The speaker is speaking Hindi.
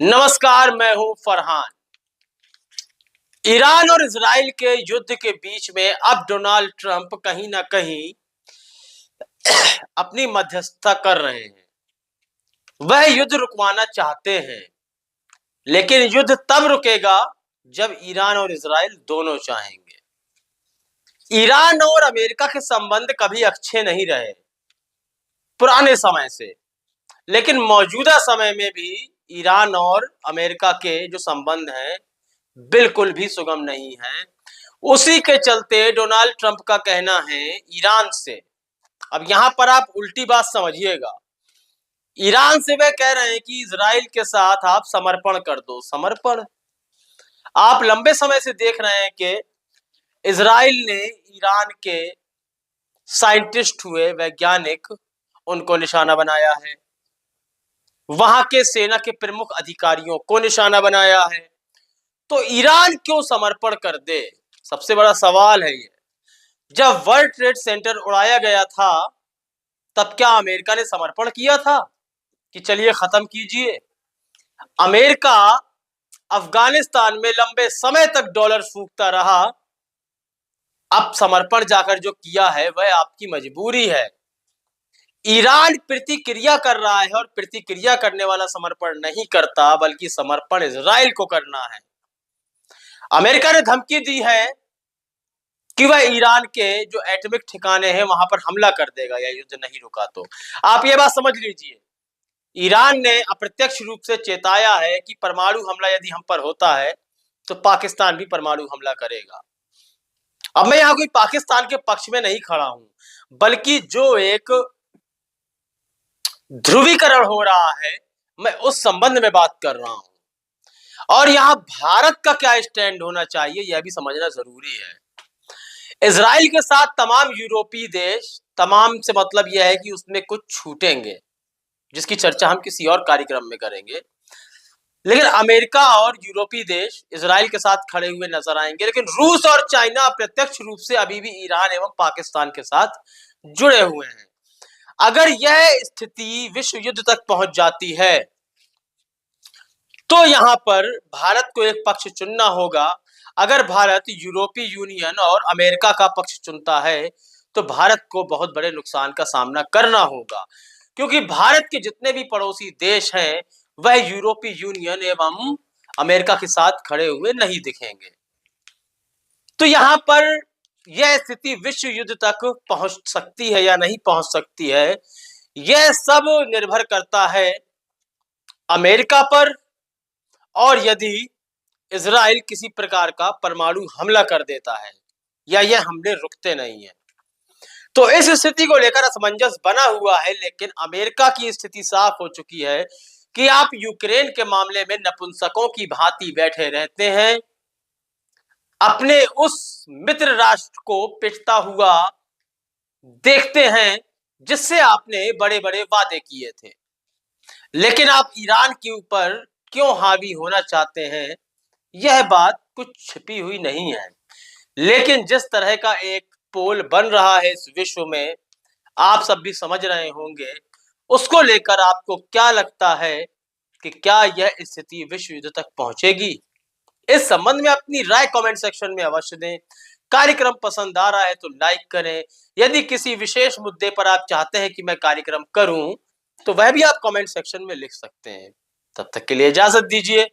नमस्कार, मैं हूं फरहान। ईरान और इजराइल के युद्ध के बीच में अब डोनाल्ड ट्रंप कहीं ना कहीं अपनी मध्यस्थता कर रहे हैं। वह युद्ध रुकवाना चाहते हैं, लेकिन युद्ध तब रुकेगा जब ईरान और इजराइल दोनों चाहेंगे। ईरान और अमेरिका के संबंध कभी अच्छे नहीं रहे पुराने समय से, लेकिन मौजूदा समय में भी ईरान और अमेरिका के जो संबंध हैं बिल्कुल भी सुगम नहीं है। उसी के चलते डोनाल्ड ट्रंप का कहना है ईरान से, अब यहां पर आप उल्टी बात समझिएगा। ईरान से वे कह रहे हैं कि इजराइल के साथ आप समर्पण कर दो। समर्पण? आप लंबे समय से देख रहे हैं कि इजराइल ने ईरान के साइंटिस्ट हुए वैज्ञानिक, उनको निशाना बनाया है, वहां के सेना के प्रमुख अधिकारियों को निशाना बनाया है। तो ईरान क्यों समर्पण कर दे? सबसे बड़ा सवाल है ये। जब वर्ल्ड ट्रेड सेंटर उड़ाया गया था, तब क्या अमेरिका ने समर्पण किया था कि चलिए खत्म कीजिए? अमेरिका अफगानिस्तान में लंबे समय तक डॉलर फूंकता रहा। अब समर्पण जाकर जो किया है वह आपकी मजबूरी है। ईरान प्रतिक्रिया कर रहा है, और प्रतिक्रिया करने वाला समर्पण नहीं करता, बल्कि समर्पण इजराइल को करना है। अमेरिका ने धमकी दी है कि वह ईरान के जो एटॉमिक ठिकाने हैं वहां पर हमला कर देगा या युद्ध नहीं रुका तो। आप ये बात समझ लीजिए, ईरान ने अप्रत्यक्ष रूप से चेताया है कि परमाणु हमला यदि हम पर होता है तो पाकिस्तान भी परमाणु हमला करेगा। अब मैं यहां कोई पाकिस्तान के पक्ष में नहीं खड़ा हूं, बल्कि जो एक ध्रुवीकरण हो रहा है मैं उस संबंध में बात कर रहा हूं। और यहां भारत का क्या स्टैंड होना चाहिए यह भी समझना जरूरी है। इजराइल के साथ तमाम यूरोपीय देश, तमाम से मतलब यह है कि उसमें कुछ छूटेंगे, जिसकी चर्चा हम किसी और कार्यक्रम में करेंगे। लेकिन अमेरिका और यूरोपीय देश इजराइल के साथ खड़े हुए नजर आएंगे, लेकिन रूस और चाइना अप्रत्यक्ष रूप से अभी भी ईरान एवं पाकिस्तान के साथ जुड़े हुए हैं। अगर यह स्थिति विश्व युद्ध तक पहुंच जाती है तो यहां पर भारत को एक पक्ष चुनना होगा। अगर भारत यूरोपीय यूनियन और अमेरिका का पक्ष चुनता है तो भारत को बहुत बड़े नुकसान का सामना करना होगा, क्योंकि भारत के जितने भी पड़ोसी देश हैं वह यूरोपीय यूनियन एवं अमेरिका के साथ खड़े हुए नहीं दिखेंगे। तो यहां पर यह स्थिति विश्व युद्ध तक पहुंच सकती है या नहीं पहुंच सकती है, यह सब निर्भर करता है अमेरिका पर, और यदि इजराइल किसी प्रकार का परमाणु हमला कर देता है या यह हमले रुकते नहीं है। तो इस स्थिति को लेकर असमंजस बना हुआ है, लेकिन अमेरिका की स्थिति साफ हो चुकी है कि आप यूक्रेन के मामले में नपुंसकों की भांति बैठे रहते हैं, अपने उस मित्र राष्ट्र को पिटता हुआ देखते हैं जिससे आपने बड़े बड़े वादे किए थे। लेकिन आप ईरान के ऊपर क्यों हावी होना चाहते हैं, यह बात कुछ छिपी हुई नहीं है। लेकिन जिस तरह का एक पोल बन रहा है इस विश्व में, आप सब भी समझ रहे होंगे, उसको लेकर आपको क्या लगता है कि क्या यह स्थिति विश्व युद्ध तक पहुंचेगी? इस संबंध में अपनी राय कमेंट सेक्शन में अवश्य दें। कार्यक्रम पसंद आ रहा है तो लाइक करें। यदि किसी विशेष मुद्दे पर आप चाहते हैं कि मैं कार्यक्रम करूं तो वह भी आप कमेंट सेक्शन में लिख सकते हैं। तब तक के लिए इजाजत दीजिए।